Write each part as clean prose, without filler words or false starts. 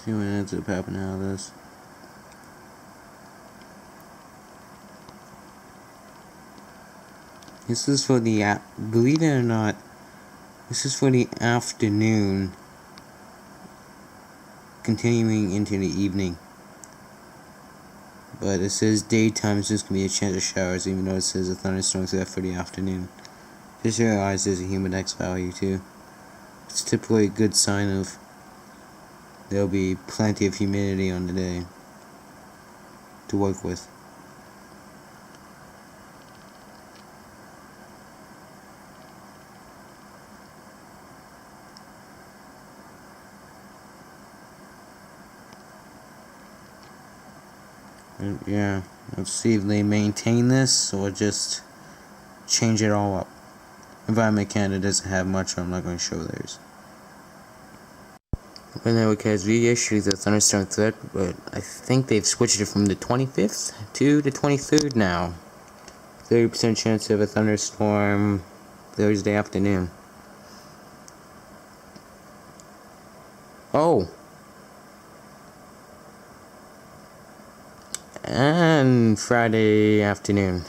See what ends up happening out of this. This is for the, believe it or not, this is for the afternoon, continuing into the evening. But it says daytime is just going to be a chance of showers, even though it says a thunderstorm threat for the afternoon. Just realize there's a humid X value too. It's typically a good sign of there'll be plenty of humidity on the day to work with. And yeah, let's see if they maintain this or just change it all up. Environment Canada doesn't have much, so I'm not going to show theirs. But now, because we issued the thunderstorm threat, but I think they've switched it from the 25th to the 23rd now. 30% chance of a thunderstorm Thursday afternoon. Oh! And Friday afternoon.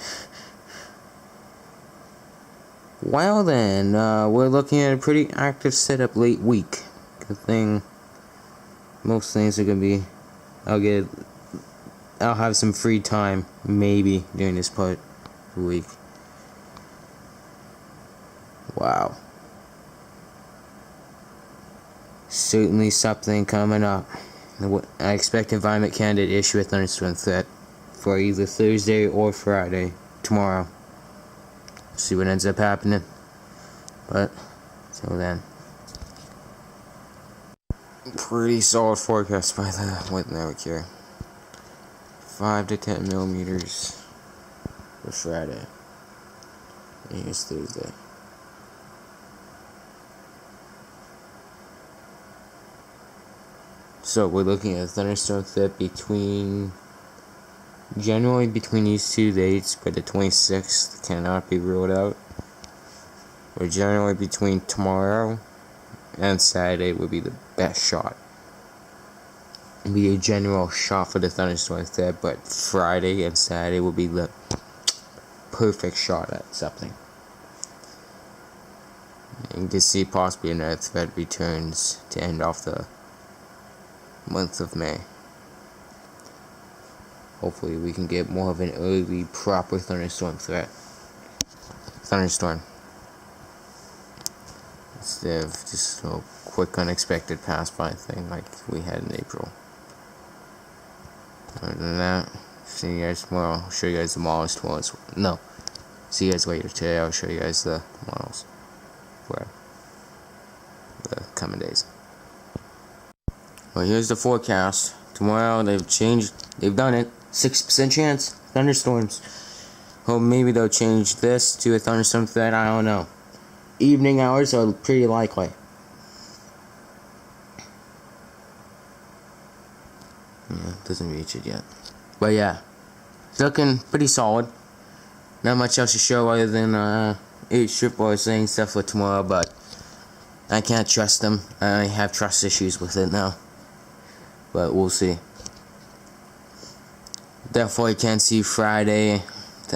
Well then, we're looking at a pretty active setup late week. Good thing most things are gonna be, I'll have some free time, maybe, during this part of the week. Wow. Certainly something coming up. I expect Environment Canada to issue a thunderstorm threat for either Thursday or Friday, tomorrow. See what ends up happening. But, till then. Pretty solid forecast by the Weather Network here. 5 to 10 millimeters for Friday. And here's Thursday. So we're looking at a thunderstorm threat generally between these two dates, but the 26th cannot be ruled out. Or generally between tomorrow and Saturday would be the best shot. It'd be a general shot for the thunderstorm threat, but Friday and Saturday would be the perfect shot at something. And you can see possibly another threat returns to end off the month of May. Hopefully we can get more of an early proper thunderstorm threat. Thunderstorm. Instead of just a quick unexpected pass by thing like we had in April. Other than that, see you guys tomorrow. I'll show you guys the models tomorrow. No. See you guys later today. I'll show you guys the models for the coming days. Well, here's the forecast. Tomorrow they've done it. 6% chance, thunderstorms. Well, maybe they'll change this to a thunderstorm threat, I don't know. Evening hours are pretty likely. Yeah, doesn't reach it yet. But yeah, it's looking pretty solid. Not much else to show other than 8 strip bars saying stuff for tomorrow, but I can't trust them. I have trust issues with it now. But we'll see. Definitely can't see Friday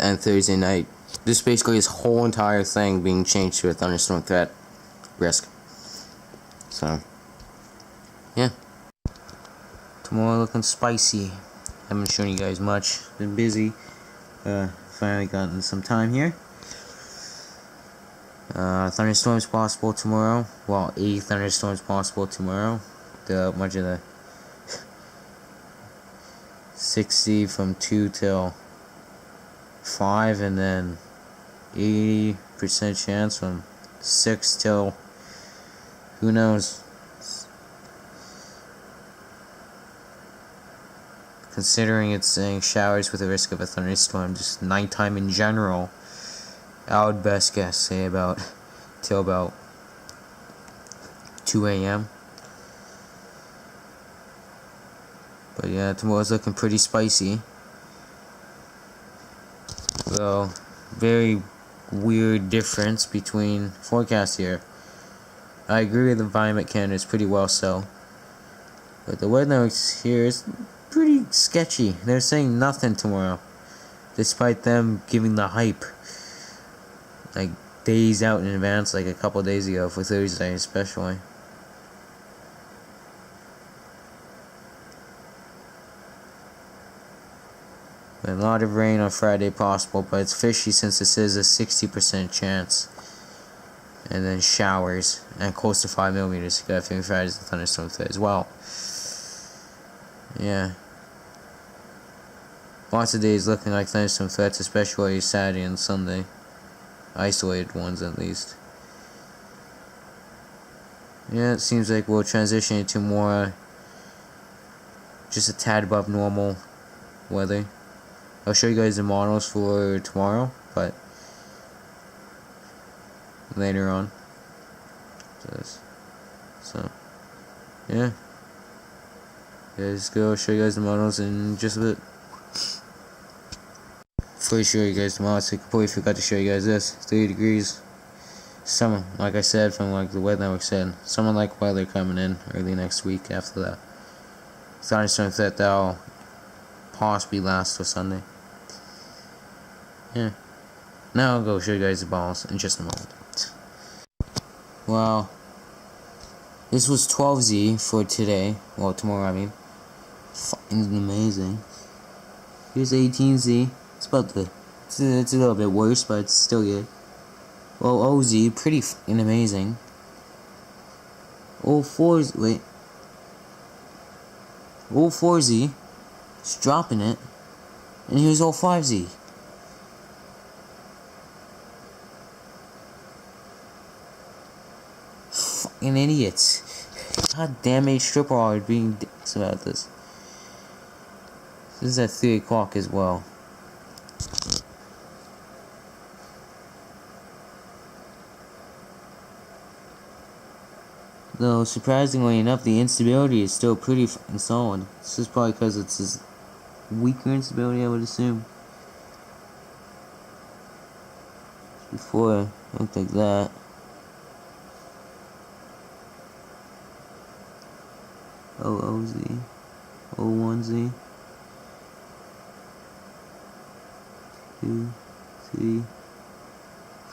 and Thursday night. This basically is whole entire thing being changed to a thunderstorm threat risk. So, yeah. Tomorrow looking spicy. Haven't shown you guys much. Been busy. Finally gotten some time here. Thunderstorms possible tomorrow. Well, 8 thunderstorms possible tomorrow. Much of the 60 from 2 till 5, and then 80% chance from 6 till who knows. Considering it's saying showers with a risk of a thunderstorm, just nighttime in general, I would best guess say till about 2 a.m. But yeah, tomorrow's looking pretty spicy. So, very weird difference between forecasts here. I agree with Environment Canada, it's pretty well so. But the weather here is pretty sketchy. They're saying nothing tomorrow, despite them giving the hype like days out in advance, like a couple days ago for Thursday especially. A lot of rain on Friday possible, but it's fishy since this is a 60% chance. And then showers, and close to 5 millimeters. You got 3 Fridays and thunderstorm threat as well. Yeah. Lots of days looking like thunderstorm threats, especially Saturday and Sunday. Isolated ones at least. Yeah, it seems like we'll transition into more just a tad above normal weather. I'll show you guys the models for tomorrow, but later on. So yeah. Let's go show you guys the models in just a bit. Before I show you guys the models, I completely forgot to show you guys this. 30 degrees. Summer, like I said, from like the weather network said, summer like weather coming in early next week after that. Thunderstorm threat that'll possibly last till Sunday. Yeah. Now I'll go show you guys the balls in just a moment. Well, this was 12Z for today. Well, tomorrow I mean. Fucking amazing. Here's 18Z. It's about the. It's a little bit worse, but it's still good. Well, OZ, pretty fucking amazing. 04Z, wait. 04Z, it's dropping it. And here's 05Z. Fucking idiots. God damn it, stripper are being dicks about this. This is at 3 o'clock as well. Though, surprisingly enough, the instability is still pretty fucking solid. This is probably because it's this weaker instability, I would assume. Before, it looked like that. OOZ. 01Z. 2, 3,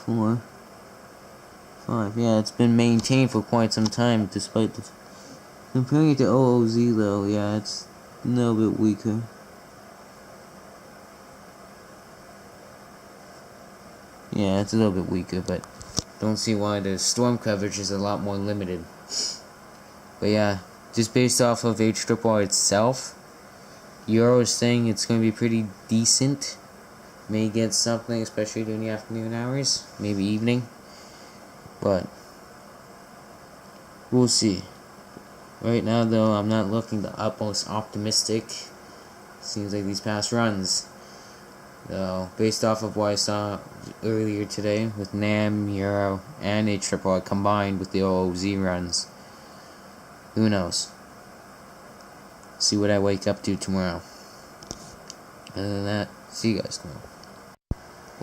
4, 5. Yeah, it's been maintained for quite some time, despite the. Comparing it to OOZ, though, yeah, it's a little bit weaker. Yeah, it's a little bit weaker, but don't see why the storm coverage is a lot more limited. But yeah, just based off of HRRR itself, Euro is saying it's going to be pretty decent. May get something, especially during the afternoon hours, maybe evening. But we'll see. Right now, though, I'm not looking the utmost optimistic. Seems like these past runs, though, based off of what I saw earlier today with NAM, Euro, and HRRR combined with the OOZ runs, who knows? See what I wake up to tomorrow. Other than that, see you guys tomorrow.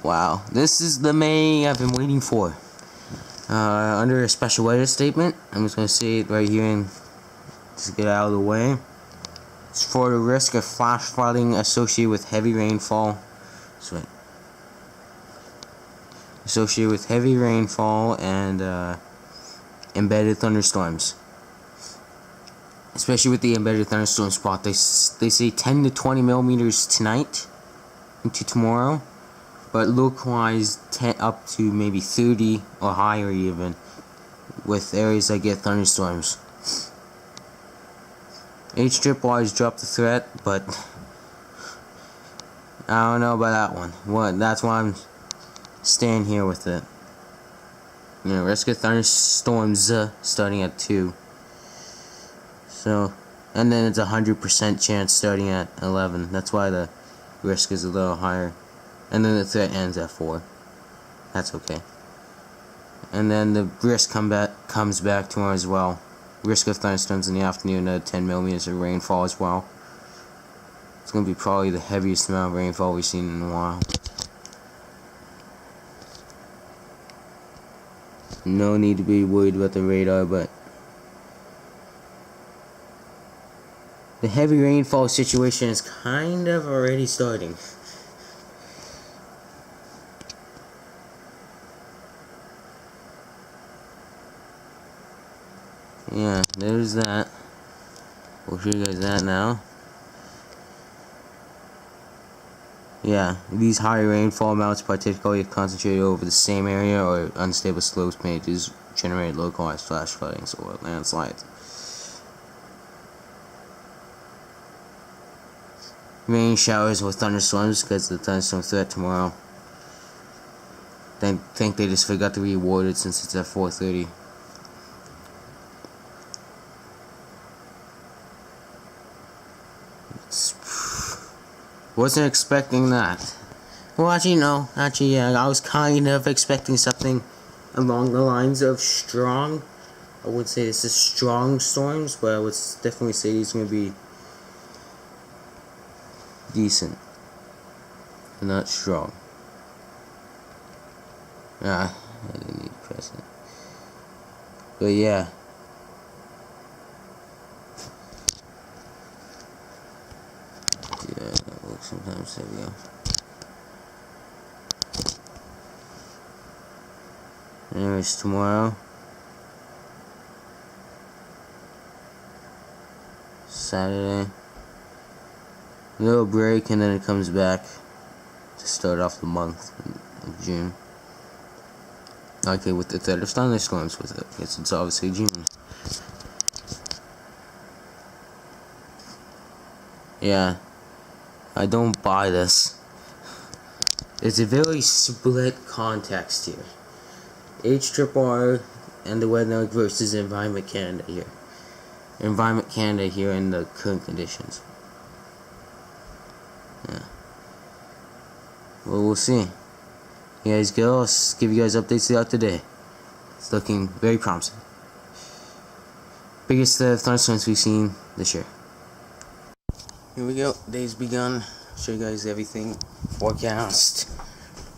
Wow, this is the May I've been waiting for. Under a special weather statement, I'm just going to say it right here and just get it out of the way. It's for the risk of flash flooding associated with heavy rainfall. So, associated with heavy rainfall and embedded thunderstorms. Especially with the embedded thunderstorm spot, they say 10 to 20 millimeters tonight into tomorrow. But localized up to maybe 30 or higher even, with areas that get thunderstorms. HRRR has dropped the threat, but I don't know about that one. That's why I'm staying here with it. You know, risk of thunderstorms starting at 2. So, and then it's 100% chance starting at 11. That's why the risk is a little higher. And then the threat ends at 4. That's okay. And then the risk comes back tomorrow as well. Risk of thunderstorms in the afternoon, another 10 millimeters of rainfall as well. It's going to be probably the heaviest amount of rainfall we've seen in a while. No need to be worried about the radar, but The heavy rainfall situation is kind of already starting. Yeah, there's that. We'll show you guys that now. Yeah, these high rainfall amounts particularly concentrated over the same area or unstable slopes may generate localized flash floodings or landslides. Rain showers or thunderstorms because of the thunderstorm threat tomorrow. Think they just forgot to reward it since it's at 4:30. Wasn't expecting that. Well, actually, no. Actually, yeah, I was kind of expecting something along the lines of strong. I would say this is strong storms, but I would definitely say these are going to be decent. Not strong. I didn't need to press it. But yeah. Yeah, that works sometimes. There we go. Anyways, tomorrow, Saturday, little break, and then it comes back to start off the month of June. Okay, with the threat of thunderstorms with it, because it's obviously June. Yeah, I don't buy this. It's a very split context here. HRRR and the weather versus Environment Canada here. Environment Canada here in the current conditions. Yeah. Well, we'll see. You guys go. I'll give you guys updates throughout the day. It's looking very promising. Biggest thunderstorms we've seen this year. Here we go. Day's begun. Show you guys everything. Forecast.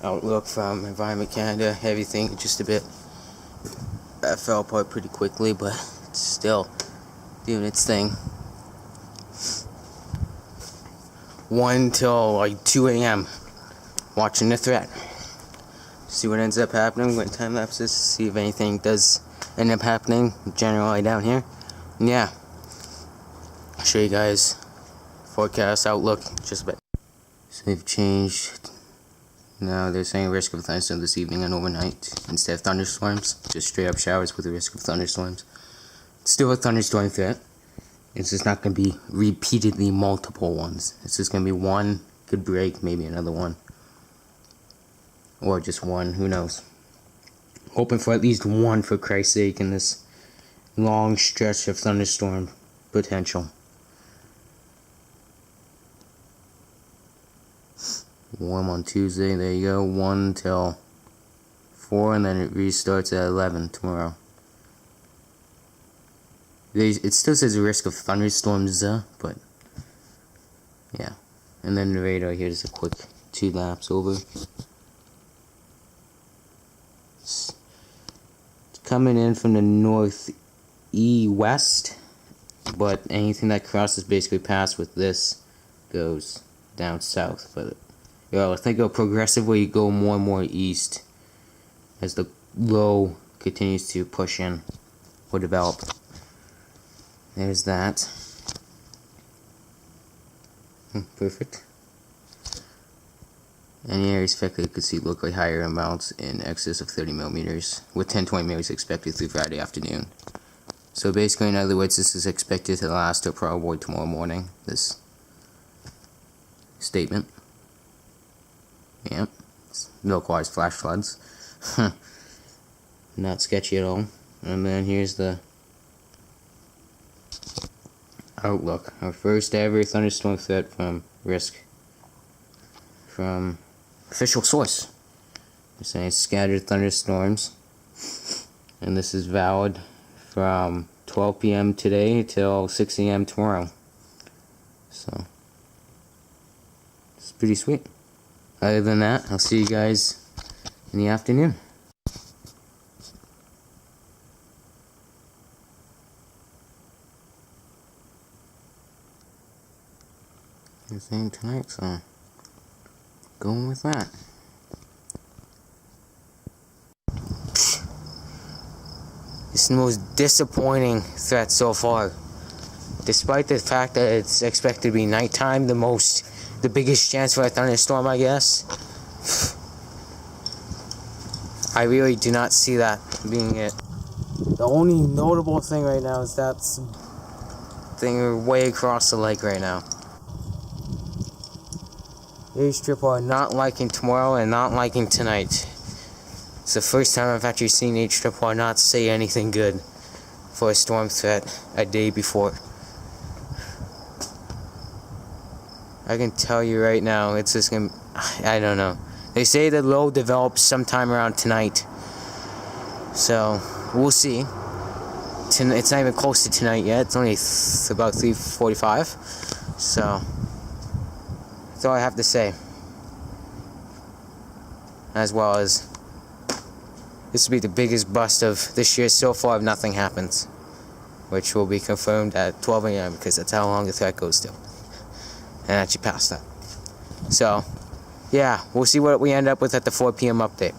Outlook from Environment Canada. Everything just a bit. That fell apart pretty quickly, but it's still doing its thing. 1 till like 2 a.m. watching the threat. See what ends up happening. I'm going to time lapse this, see if anything does end up happening generally down here. Yeah. I'll show you guys forecast outlook just a bit. So they've changed. Now they're saying risk of thunderstorm this evening and overnight instead of thunderstorms. Just straight up showers with the risk of thunderstorms. Still a thunderstorm threat. It's just not going to be repeatedly multiple ones. It's just going to be one. Could break, maybe another one. Or just one, who knows. Hoping for at least one, for Christ's sake, in this long stretch of thunderstorm potential. Warm on Tuesday, there you go. 1 till 4, and then it restarts at 11 tomorrow. It still says a risk of thunderstorms, but yeah. And then the radar, here's a quick 2 laps over. It's coming in from the northeast, but anything that crosses basically past with this goes down south. But I think it'll progressively go more and more east as the low continues to push in or develop. There's that. Perfect. Any areas affected could see locally higher amounts in excess of 30 millimeters, with 10-20 millimeters expected through Friday afternoon. So basically, in other words, this is expected to last till probably tomorrow morning, this statement. Yep. Localized flash floods. Not sketchy at all. And then here's the outlook. Our first ever thunderstorm threat from risk from official source. They're saying scattered thunderstorms, and this is valid from 12 p.m. today till 6 a.m. tomorrow. So it's pretty sweet. Other than that, I'll see you guys in the afternoon. They're saying tonight, so going with that. It's the most disappointing threat so far. Despite the fact that it's expected to be nighttime, the biggest chance for a thunderstorm, I guess. I really do not see that being it. The only notable thing right now is that thing way across the lake right now. H-Triple are not liking tomorrow and not liking tonight. It's the first time I've actually seen H-Triple not say anything good for a storm threat a day before. I can tell you right now, it's just gonna, I don't know. They say the low develops sometime around tonight. So, we'll see. It's not even close to tonight yet. It's only about 3:45. So, that's all I have to say. As well as, this will be the biggest bust of this year so far if nothing happens. Which will be confirmed at 12 a.m. because that's how long the threat goes to. And actually past that. So, yeah, we'll see what we end up with at the 4 p.m. update.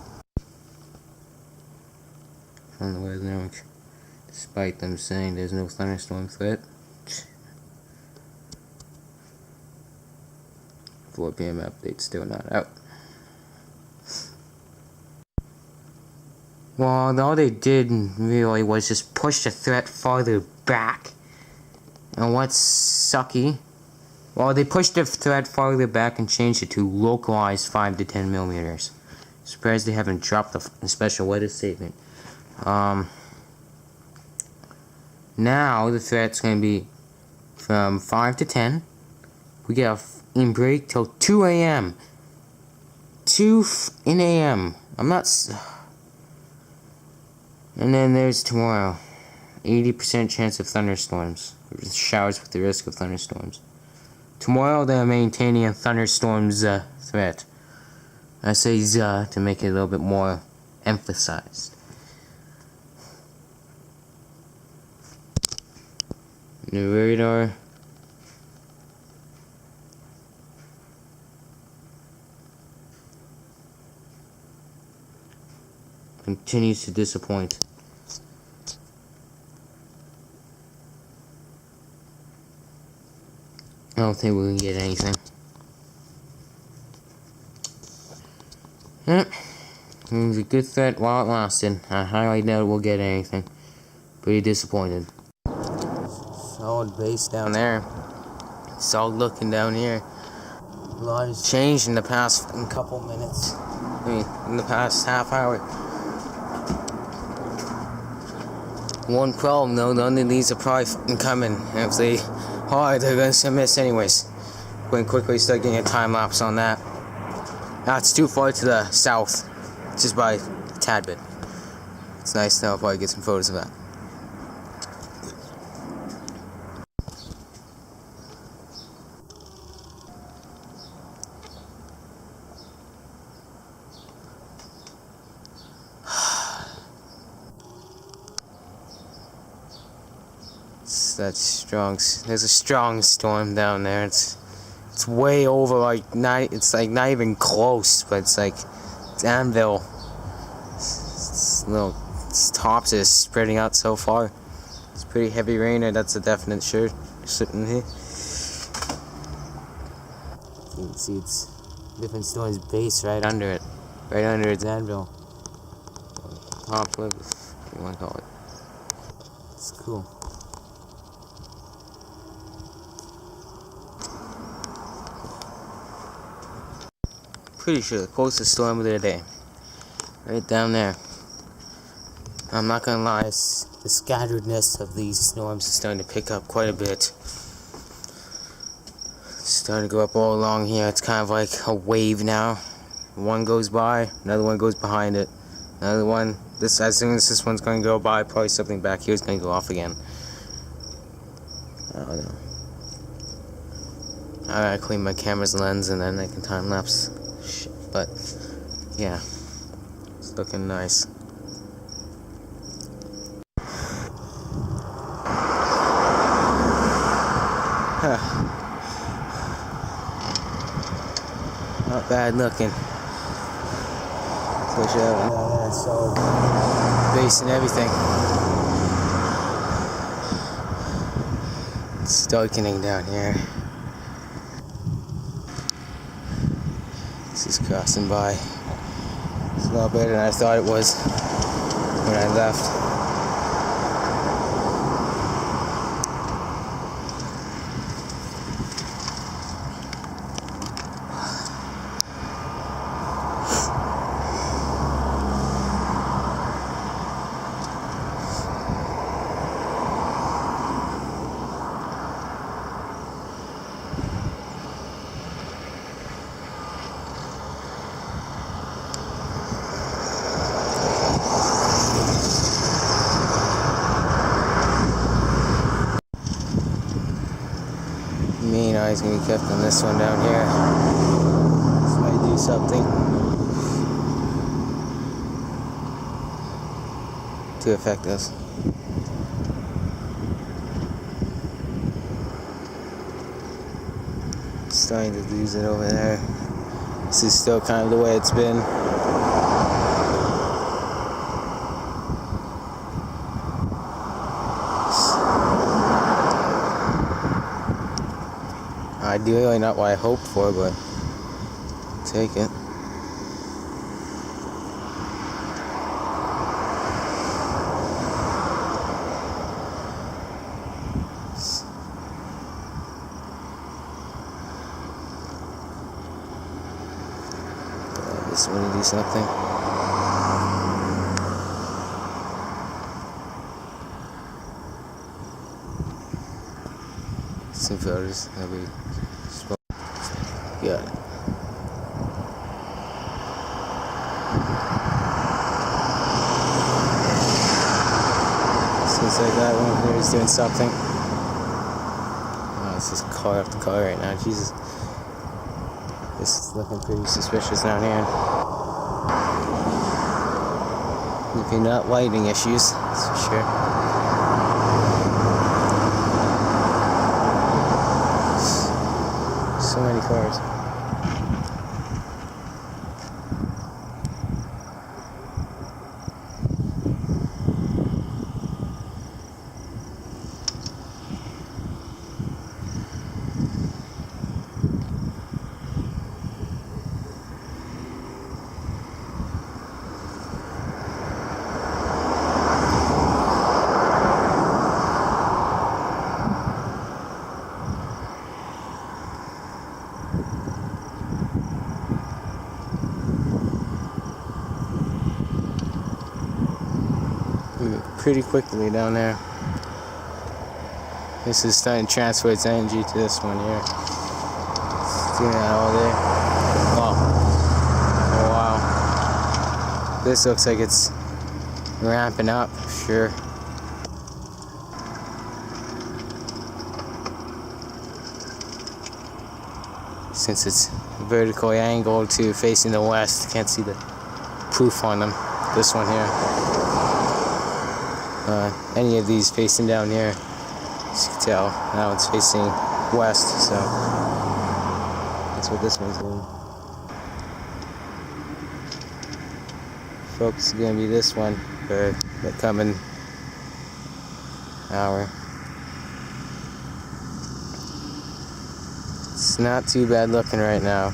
On the weather network, despite them saying there's no thunderstorm threat. 4 p.m. update still not out. Well, all they did really was just push the threat farther back. And what's sucky? Well, they pushed the threat farther back and changed it to localized 5 to 10 millimeters. Surprised they haven't dropped the special weather statement. Now the threat's going to be from 5 to 10. We get in break till 2 a.m. 2 in a.m. I'm not. And then there's tomorrow. 80% chance of thunderstorms. Showers with the risk of thunderstorms. Tomorrow they're maintaining a thunderstorms threat. I say to make it a little bit more emphasized. The radar continues to disappoint. I don't think we can get anything. Yep. It was a good threat while it lasted. I highly doubt we'll get anything. Pretty disappointed. Solid base down there. Solid looking down here. A lot has changed in the past couple minutes. I mean, in the past half hour. One problem though, none of these are probably coming. And if they are, they're going to miss anyways. Going quickly start getting a time lapse on that. That's too far to the south, just by a tad bit. It's nice now. I'll probably get some photos of that. That's strong. There's a strong storm down there. It's way over, like not. It's like not even close, but it's like it's Anvil. Its tops is spreading out so far. It's pretty heavy rain, and that's a definite sure. Sitting here, you can see it's different storm's base right under it, right under its anvil. Top lip, if you want to call it. It's cool. Pretty sure the closest storm of the day. Right down there. I'm not gonna lie, the scatteredness of these storms is starting to pick up quite a bit. It's starting to go up all along here. It's kind of like a wave now. One goes by, another one goes behind it. Another one, as soon as this one's gonna go by, probably something back here is gonna go off again. I don't know. I gotta clean my camera's lens and then I can time lapse. But yeah, it's looking nice. bad looking. Especially out there, solid base and everything. It's darkening down here. This is crossing by. It's a lot better than I thought it was when I left. Main eye's gonna be kept on this one down here. This might do something to affect us. Starting to lose it over there. This is still kind of the way it's been. Ideally not what I hoped for, but take it. This one to do something. Some photos that we spoke. Got it. Seems like that one here is doing something. Oh, it's just car after car right now. Jesus. This is looking pretty suspicious down here. Maybe not lighting issues, that's for sure. So many cars. Pretty quickly down there. This is starting to transfer its energy to this one here. It's doing that all day. Oh wow. This looks like it's ramping up, sure. Since it's vertically angled to facing the west, can't see the proof on them. This one here. Any of these facing down here, as you can tell, now it's facing west, so that's what this one's doing. Focus is going to be this one for the coming hour. It's not too bad looking right now.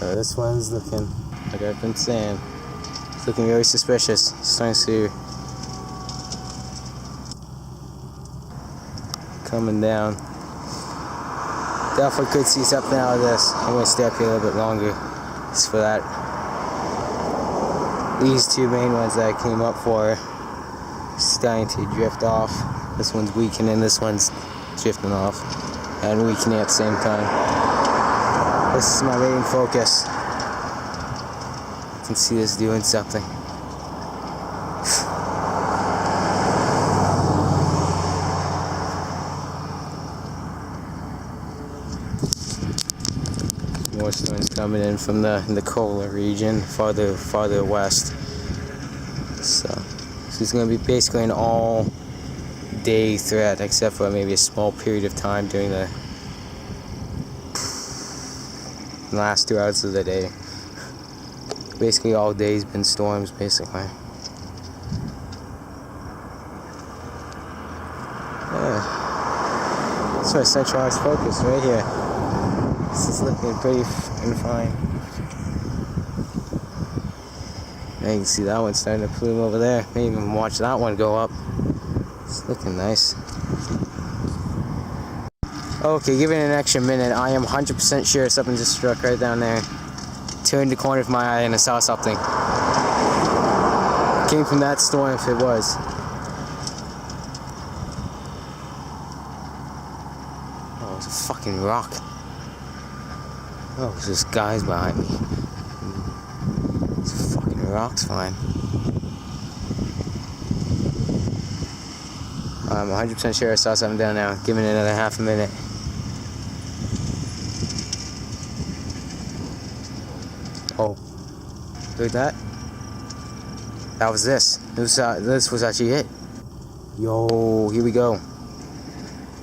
This one's looking, like I've been saying, it's looking very suspicious. It's starting to coming down. Definitely could see something out of this. I'm going to stay up here a little bit longer just for that. These two main ones that I came up for are starting to drift off. This one's weakening, this one's drifting off and weakening at the same time. This is my main focus. I can see this doing something. More storms coming in from the Kola region, farther west. So this is going to be basically an all-day threat, except for maybe a small period of time during the the last 2 hours of the day. Basically all day's been storms, basically. Yeah. That's my centralized focus right here. This is looking pretty fine. Now you can see that one starting to plume over there. Maybe even watch that one go up. It's looking nice. Okay, give it an extra minute. I am 100% sure something just struck right down there. Turned the corner of my eye and I saw something. Came from that storm if it was. Oh, it's a fucking rock. Oh, there's just guys behind me. It's fucking rocks flying. I'm 100% sure I saw something down there. Give it another half a minute. Oh, heard that? That was this. This was actually it. Yo, here we go.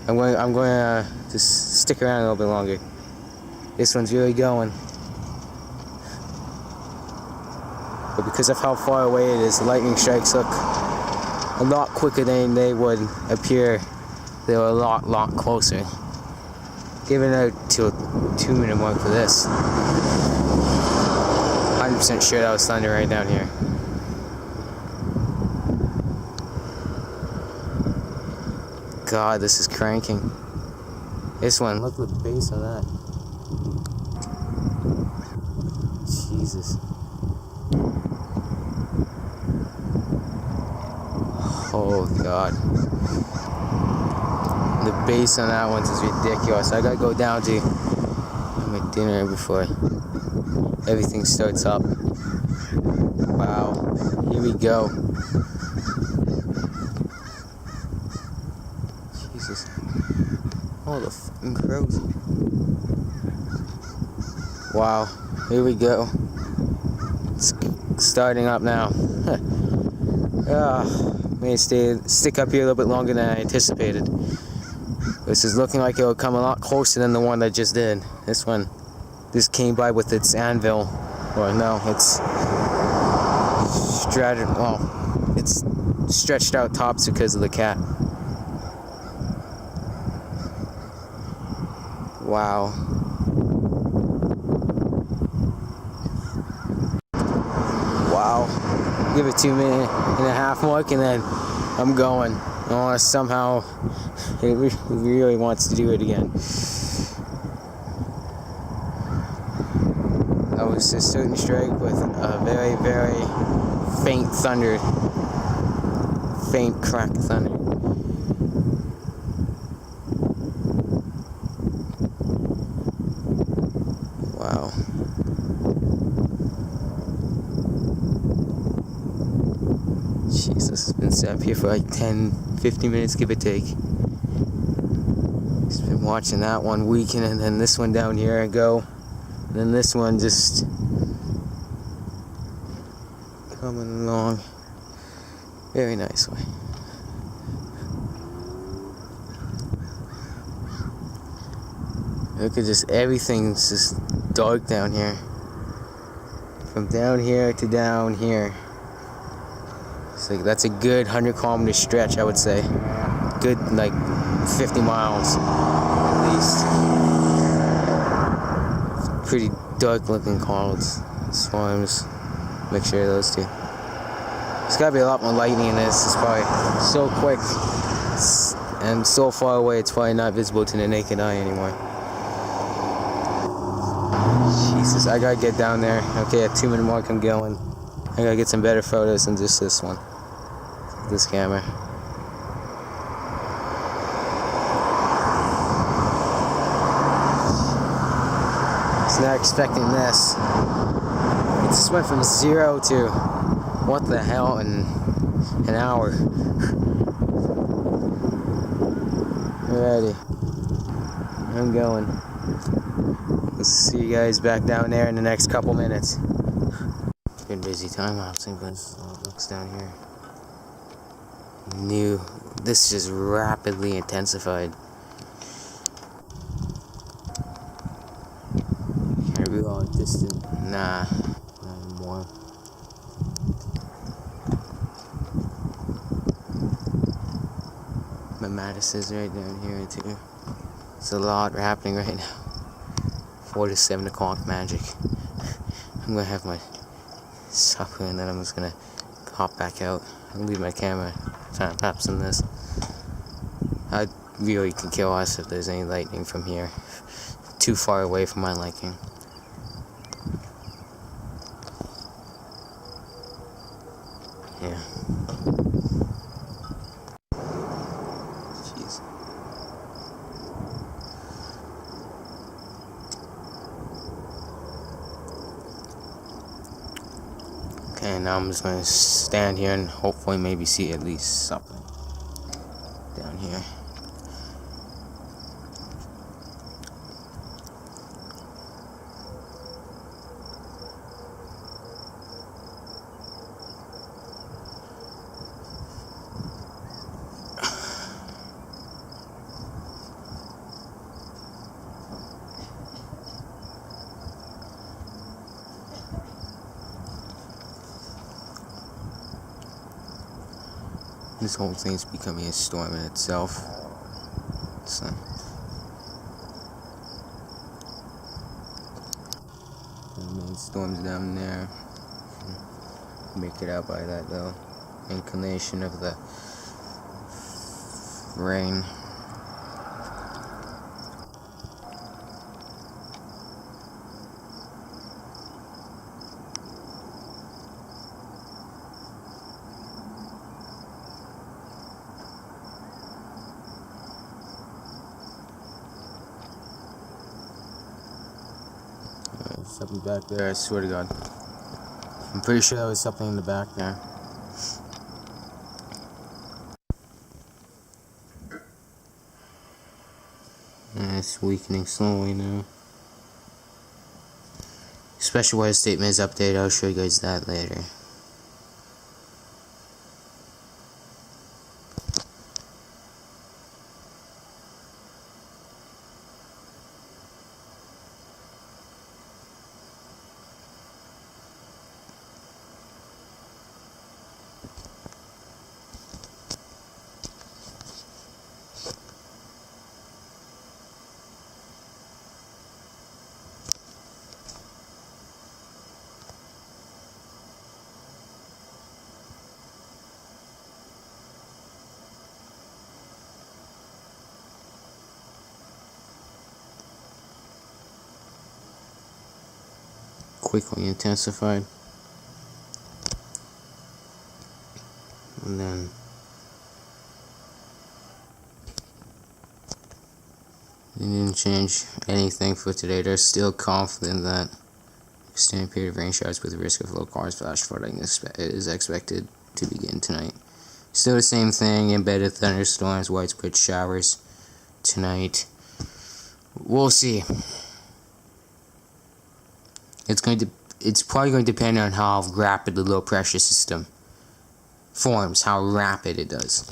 I'm going to just stick around a little bit longer. This one's really going. But because of how far away it is, the lightning strikes look a lot quicker than they would appear. They were a lot closer. Give it a 2-minute mark for this. 100% sure that was thunder right down here. God, this is cranking. This one, look at the base on that. Jesus. Oh God. The base on that one is ridiculous. I gotta go down to my dinner before everything starts up. Wow. Here we go. Jesus. Oh, the fucking crows. Wow. Here we go. It's starting up now. May stick up here a little bit longer than I anticipated. This is looking like it will come a lot closer than the one that just did. This one just came by with its anvil. Or no, it's it's stretched out tops because of the cat. Wow. Wow. Give it 2 minutes and a half mark and then I'm going. Unless somehow it really wants to do it again. That was a certain strike with a very, very faint thunder. Faint crack thunder. Wow. Jesus, it's been set up here for like 10-15 minutes, give or take. Just been watching that one weaken and then this one down here go. And then this one just coming along very nicely. Look at just everything's just dark down here. From down here to down here. So that's a good 100-kilometer stretch, I would say. Good, like 50 miles at least. Pretty dark-looking clouds, storms. Mixture of those two. There's gotta be a lot more lightning in this. It's probably so quick and so far away. It's probably not visible to the naked eye anymore. Jesus, I gotta get down there. Okay, at 2-minute mark, I'm going. I gotta get some better photos than just this one. This camera. I was not expecting this. It just went from 0 to what the hell in an hour. Alrighty. I'm going. We'll see you guys back down there in the next couple minutes. Good busy time lapsing, but this is how it looks down here. This just rapidly intensified. Here we We're all distant. Nah, not anymore. My Mattis is right down here too. It's a lot happening right now. 4 to 7 o'clock magic. I'm gonna have my supper and then I'm just gonna hop back out. I'll leave my camera time lapse in this. I really could kill us if there's any lightning from here. Too far away from my liking. Yeah. Jeez. Okay, now I'm just gonna stand here and hopefully maybe see at least something down here. This whole thing's becoming a storm in itself. So, the main storm's down there. Make it out by that though. Inclination of the rain. Something back there, I swear to God. I'm pretty sure there was something in the back there. And it's weakening slowly now. Special weather statement is updated, I'll show you guys that later. Quickly intensified, and then they didn't change anything for today. They're still confident that extended period of rain showers with the risk of low cars flash flooding is expected to begin tonight. Still the same thing, embedded thunderstorms, widespread showers tonight. We'll see. It's probably going to depend on how rapid the low pressure system forms, how rapid it does.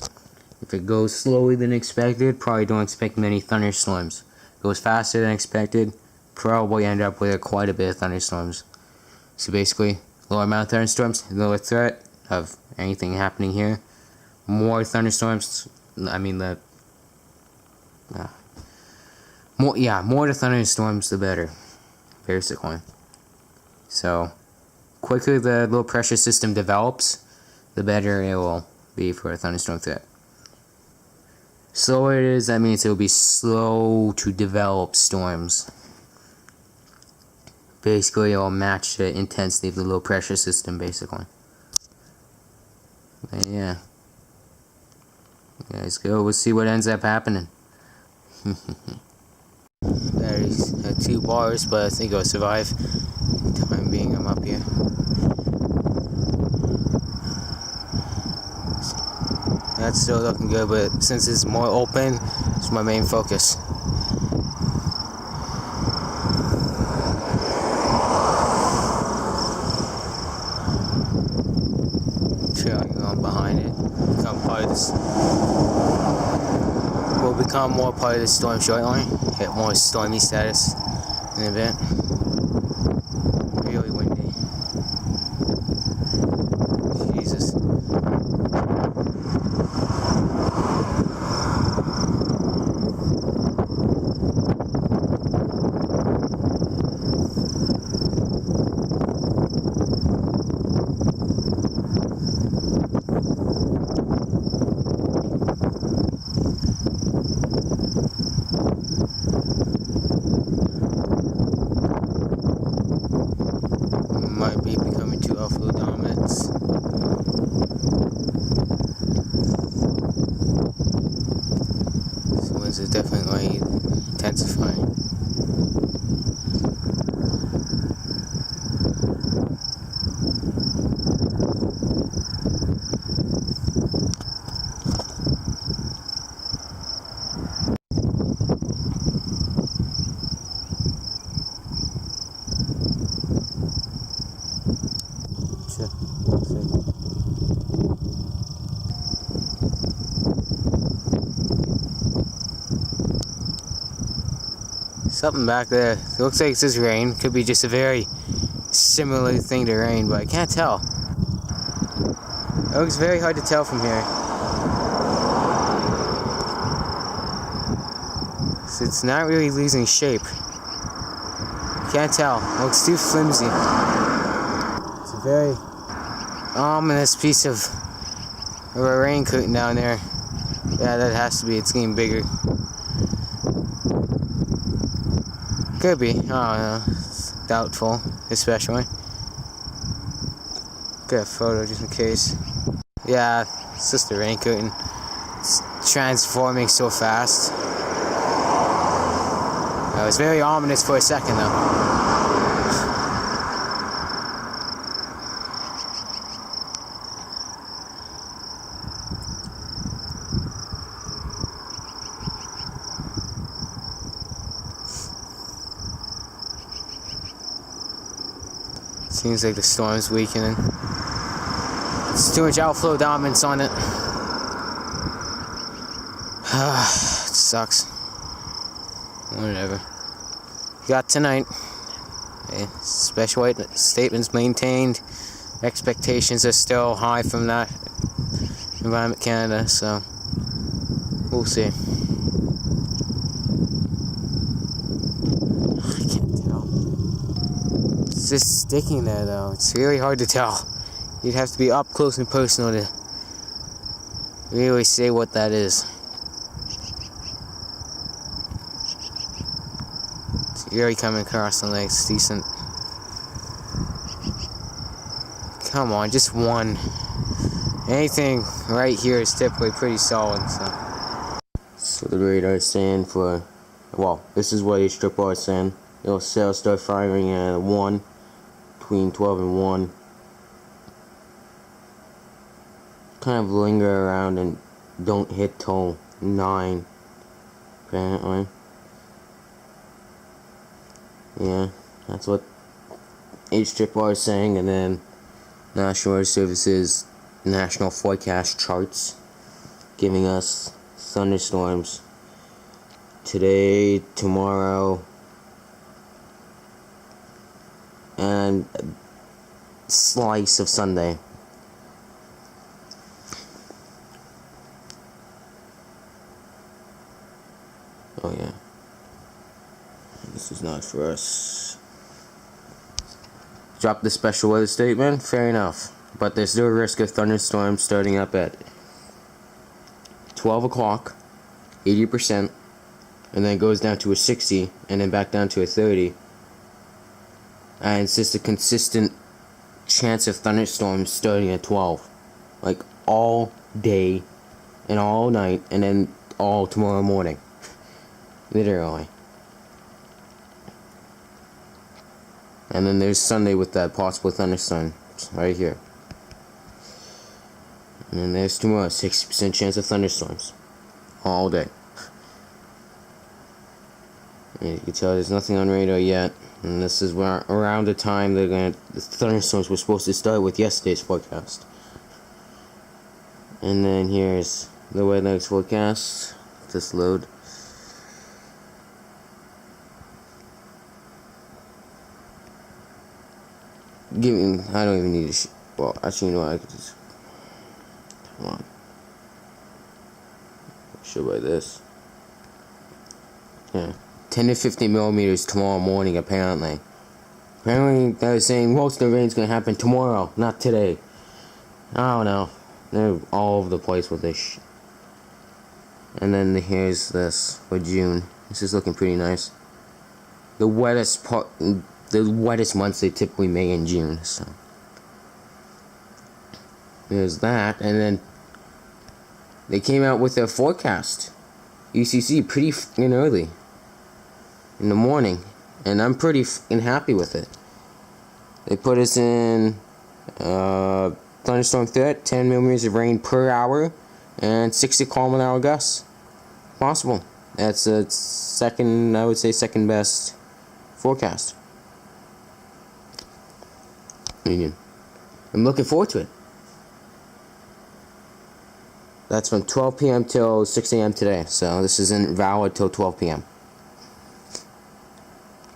If it goes slower than expected, probably don't expect many thunderstorms. If it goes faster than expected, probably end up with quite a bit of thunderstorms. So basically, lower amount of thunderstorms, lower threat of anything happening here. More thunderstorms, more the thunderstorms, the better, basically. So, quicker the low pressure system develops, the better it will be for a thunderstorm threat. Slower it is, that means it will be slow to develop storms. Basically, it will match the intensity of the low pressure system, basically. But yeah. Let's go, we'll see what ends up happening. There's 2 bars, but I think I'll survive. Time being, I'm up here. That's still looking good, but since it's more open, it's my main focus. Trailing on behind it, become part of this. Will become more part of the storm shortly. Hit more stormy status in a bit. definitely intensifying. Something back there. It looks like it says rain. Could be just a very similar thing to rain, but I can't tell. It looks very hard to tell from here. So it's not really losing shape. Can't tell. It looks too flimsy. It's a very ominous piece of a rain curtain down there. Yeah, that has to be. It's getting bigger. Could be. I don't know. It's doubtful, especially. Get a photo just in case. Yeah, it's just a rain curtain. It's transforming so fast. It was very ominous for a second, though. Seems like the storm's weakening. It's too much outflow dominance on it. It sucks. Whatever. Got tonight. Okay. Special statements maintained. Expectations are still high from that Environment Canada, so we'll see. I can't tell. It's just sticking there though. It's really hard to tell. You'd have to be up close and personal to really say what that is. It's really coming across the legs decent. Come on, just one. Anything right here is typically pretty solid, so the radar is saying for, well, this is what HRRR is saying. It'll start firing at 1, between 12 and 1. Kind of linger around and don't hit till 9, apparently. Yeah, that's what HRRR is saying, and then National Weather Service's national forecast charts giving us thunderstorms today, tomorrow, and a slice of Sunday. Oh yeah, this is not for us. Drop the special weather statement, fair enough. But there's still a risk of thunderstorms starting up at 12 o'clock, 80%, and then it goes down to a 60, and then back down to a 30. And it's just a consistent chance of thunderstorms starting at 12. Like all day and all night, and then all tomorrow morning. Literally. And then there's Sunday with that possible thunderstorm right here. And then there's tomorrow, 60% chance of thunderstorms all day. And you can tell there's nothing on radar yet. And this is where around the time the thunderstorms were supposed to start with yesterday's forecast. And then here's the weather forecast. Just load. I don't even need to well, actually, you know what, I could just, come on. Show by this. Yeah. 10 to 15 millimeters tomorrow morning, apparently. Apparently, they're saying most of the rain's gonna happen tomorrow, not today. I don't know. They're all over the place with this And then here's this for June. This is looking pretty nice. The wettest months they typically May and June, so there's that. And then they came out with their forecast UCC pretty f***ing early in the morning, and I'm pretty f***ing happy with it. They put us in thunderstorm threat, 10 millimeters of rain per hour, and 60 km/h gusts possible. That's a second, I would say, second best forecast. I'm looking forward to it. That's from 12 p.m. till 6 a.m. today, so this isn't valid till 12 p.m.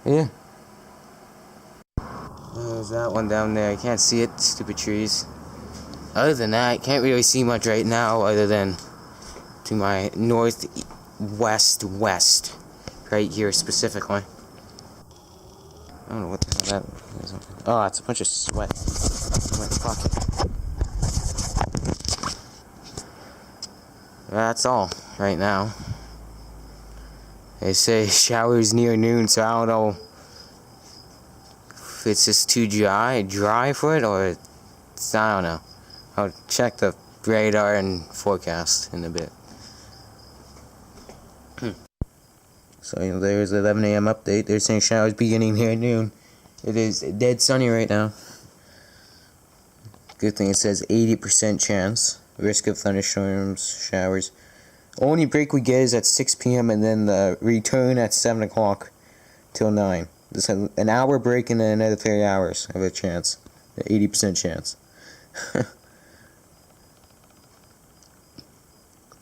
Yeah. There's that one down there. I can't see it. Stupid trees. Other than that, I can't really see much right now, other than to my northwest west, right here specifically. I don't know what the hell that is. Oh, it's a bunch of sweat. Fuck it. That's all right now. They say showers near noon, so I don't know if it's just too dry for it, or it's, I don't know. I'll check the radar and forecast in a bit. So there's the 11 a.m. update. They're saying showers beginning here at noon. It is dead sunny right now. Good thing it says 80% chance. Risk of thunderstorms, showers. Only break we get is at 6 p.m. and then the return at 7 o'clock till 9. This has an hour break and then another 3 hours of a chance. 80% chance.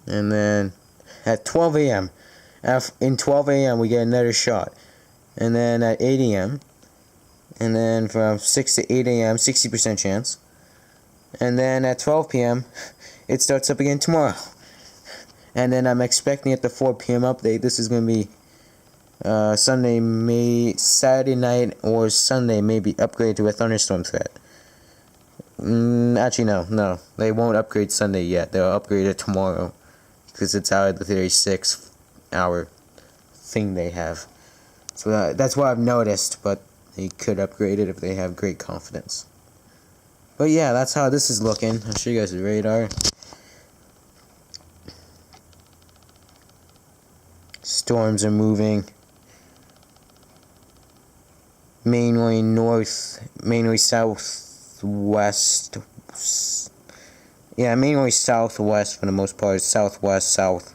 And then at 12 a.m. In 12 a.m. we get another shot. And then at 8 a.m. And then from 6 to 8 a.m. 60% chance. And then at 12 p.m. it starts up again tomorrow. And then I'm expecting at the 4 p.m. update, this is going to be Saturday night or Sunday, maybe upgrade to a thunderstorm threat. Actually, no. They won't upgrade Sunday yet. They'll upgrade it tomorrow. Because it's out of the 36-hour thing they have. So that's what I've noticed, but they could upgrade it if they have great confidence. But yeah, that's how this is looking. I'll show you guys the radar. Storms are moving. Mainly southwest. Yeah, mainly southwest for the most part. Southwest, south.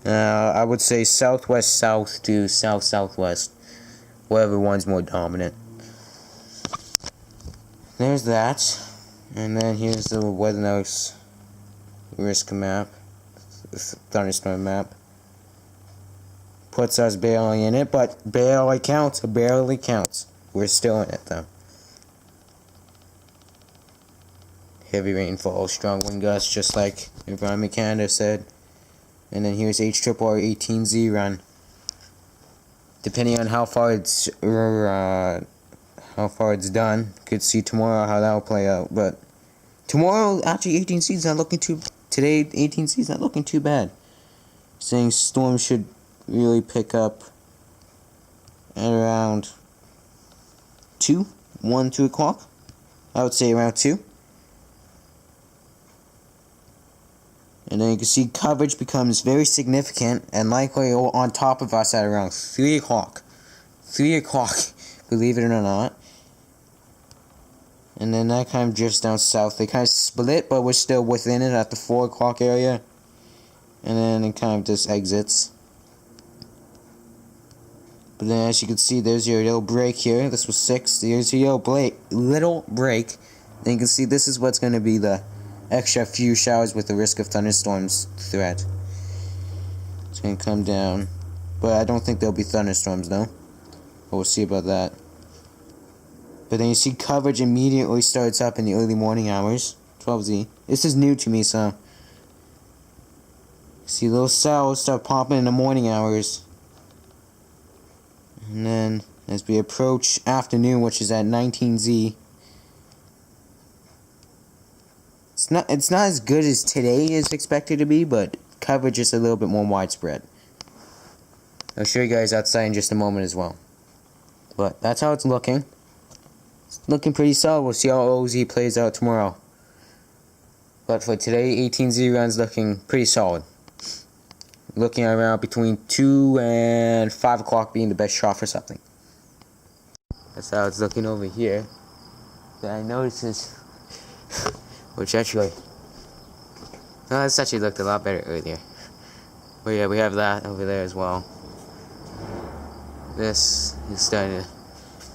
I would say southwest, south to south, southwest. Whatever one's more dominant. There's that. And then here's the weather notice risk map. Thunderstorm map. Puts us barely in it, but barely counts. We're still in it, though. Heavy rainfall, strong wind gusts, just like Environment Canada said. And then here's HRRR 18Z run. Depending on how far it's done, could see tomorrow how that will play out. But tomorrow, actually, 18C is not looking too. Today, 18C is not looking too bad. Saying storms should really pick up at around 2 o'clock. I would say around 2. And then you can see coverage becomes very significant and likely on top of us at around 3 o'clock. 3 o'clock, believe it or not. And then that kind of drifts down south. They kind of split, but we're still within it at the 4 o'clock area. And then it kind of just exits. But then as you can see, there's your little break here. This was 6. There's your little break. Then you can see this is what's going to be the extra few showers with the risk of thunderstorms threat. It's going to come down. But I don't think there'll be thunderstorms though. But we'll see about that. But then you see coverage immediately starts up in the early morning hours. 12Z. This is new to me, so. See little cells start popping in the morning hours. And then as we approach afternoon, which is at 19Z. It's not as good as today is expected to be, but coverage is a little bit more widespread. I'll show you guys outside in just a moment as well. But that's how it's looking. It's looking pretty solid. We'll see how OZ plays out tomorrow. But for today, 18Z runs looking pretty solid. Looking around between 2 and 5 o'clock being the best shot for something. That's how it's looking over here. That I noticed is, which actually, no, this actually looked a lot better earlier. But yeah, we have that over there as well. This is starting to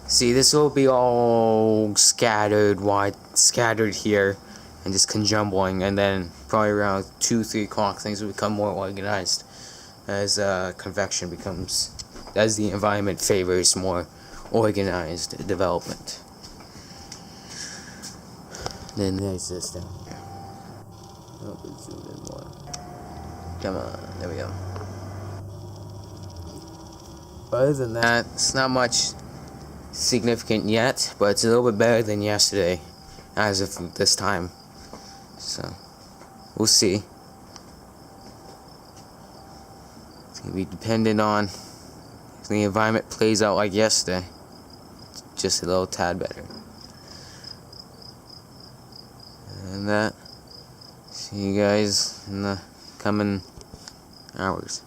see. This will be all scattered here, and just conjumbling, and then probably around 2-3 o'clock things will become more organized as convection becomes, as the environment favors more organized development. Then there's this down here. Oh, we zoom in more. Come on, there we go. Other than that, it's not much significant yet, but it's a little bit better than yesterday as of this time. So, we'll see. It's going to be dependent on if the environment plays out like yesterday. Just a little tad better. And that, see you guys in the coming hours.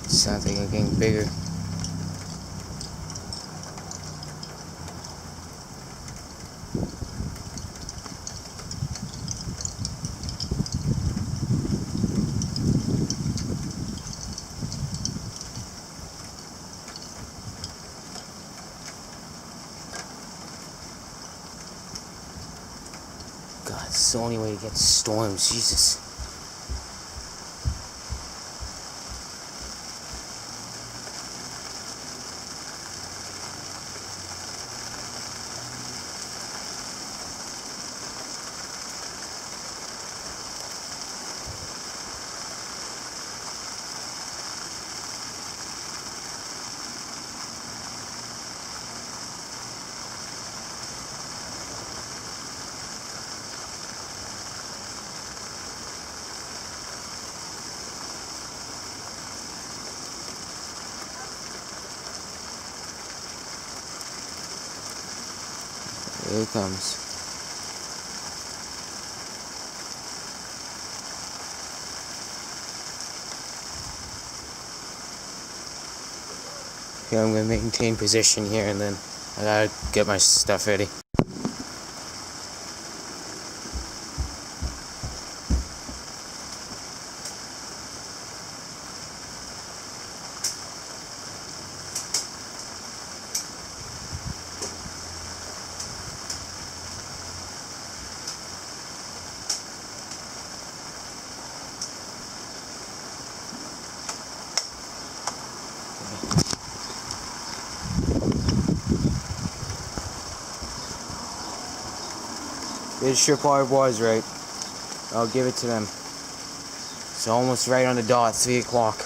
Sounds like I'm getting bigger. God, it's the only way to get storms, Jesus. Here it comes. Okay, I'm gonna maintain position here, and then I gotta get my stuff ready. This tripwire was right. I'll give it to them. It's almost right on the dot, 3 o'clock.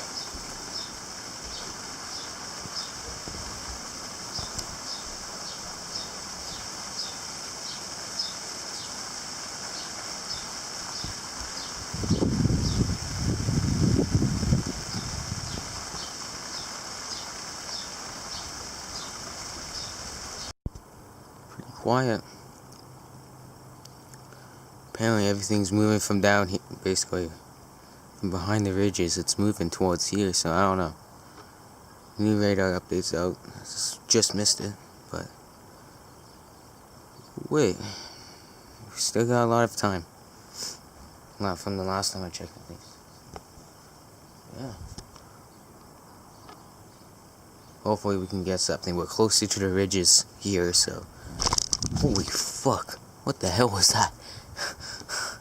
Pretty quiet. Apparently everything's moving from down here, basically. From behind the ridges, it's moving towards here, so I don't know. New radar updates out. Just missed it, but... Wait. We still got a lot of time. Not from the last time I checked, at least. Yeah. Hopefully we can get something. We're closer to the ridges here, so... Holy fuck. What the hell was that?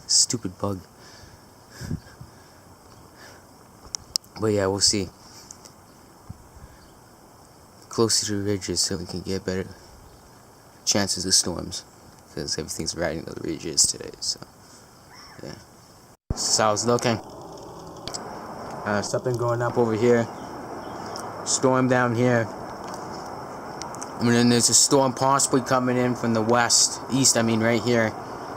Stupid bug. But yeah, we'll see. Closer to the ridges so we can get better chances of storms. Because everything's riding the ridges today, so... Yeah. So I was looking. Something going up over here. Storm down here. And then there's a storm possibly coming in from the east, I mean right here.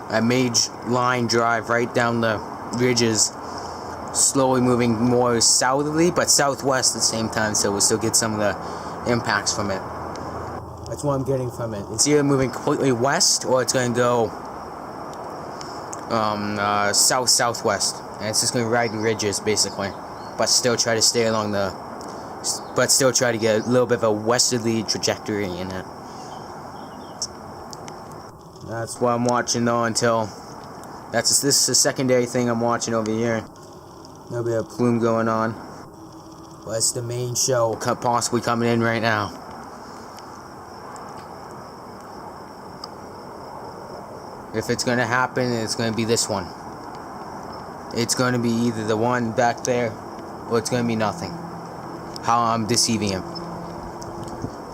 A Mage line drive right down the ridges. Slowly moving more southerly, but southwest at the same time, so we'll still get some of the impacts from it. That's what I'm getting from it. It's either moving completely west, or it's going to go south-southwest. And it's just going to ride the ridges, basically. But still try to stay along the... But still try to get a little bit of a westerly trajectory in it. That's what I'm watching though until... This is the secondary thing I'm watching over here. There'll be a plume going on. But it's the main show possibly coming in right now. If it's going to happen, it's going to be this one. It's going to be either the one back there, or it's going to be nothing. How I'm deceiving him.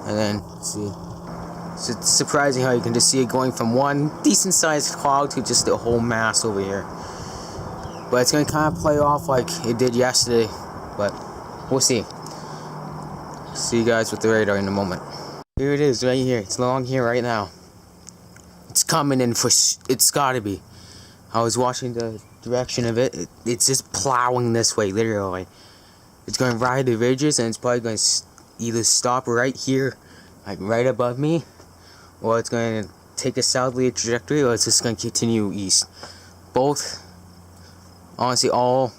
And then, let's see. So it's surprising how you can just see it going from one decent sized cloud to just a whole mass over here. But it's going to kind of play off like it did yesterday. But we'll see. See you guys with the radar in a moment. Here it is, right here. It's along here right now. It's coming in for... It's gotta be. I was watching the direction of it. It's just plowing this way, literally. It's going to ride the ridges, and it's probably going to either stop right here, like right above me, or it's going to take a southerly trajectory, or it's just going to continue east. Both, honestly, all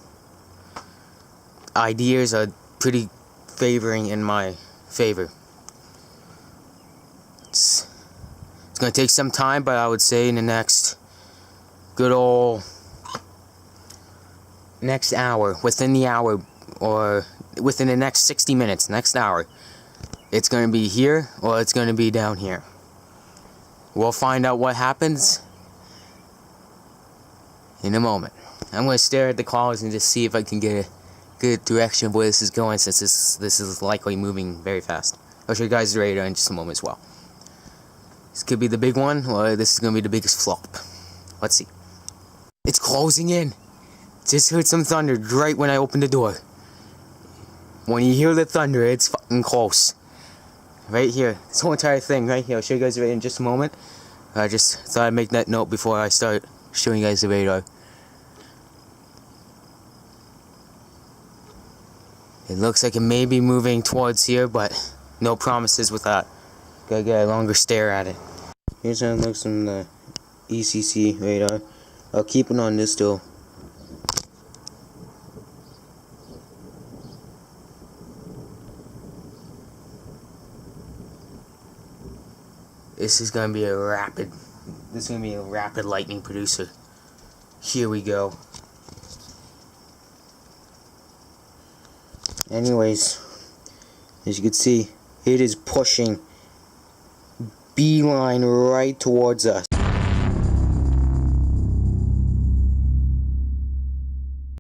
ideas are pretty favoring in my favor. It's going to take some time, but I would say in the next good old next hour, within the hour, or within the next 60 minutes, next hour, it's going to be here, or it's going to be down here. We'll find out what happens in a moment. I'm going to stare at the clouds and just see if I can get a good direction of where this is going, since this is likely moving very fast. I'll show you guys the radar in just a moment as well. This could be the big one, or this is going to be the biggest flop. Let's see. It's closing in. Just heard some thunder right when I opened the door. When you hear the thunder, it's fucking close. Right here. This whole entire thing right here. I'll show you guys the radar in just a moment. I just thought I'd make that note before I start showing you guys the radar. It looks like it may be moving towards here, but no promises with that. Gotta get a longer stare at it. Here's how it looks on the ECC radar. I'll keep it on this still. This is gonna be a rapid lightning producer. Here we go. Anyways, as you can see, it is pushing beeline right towards us.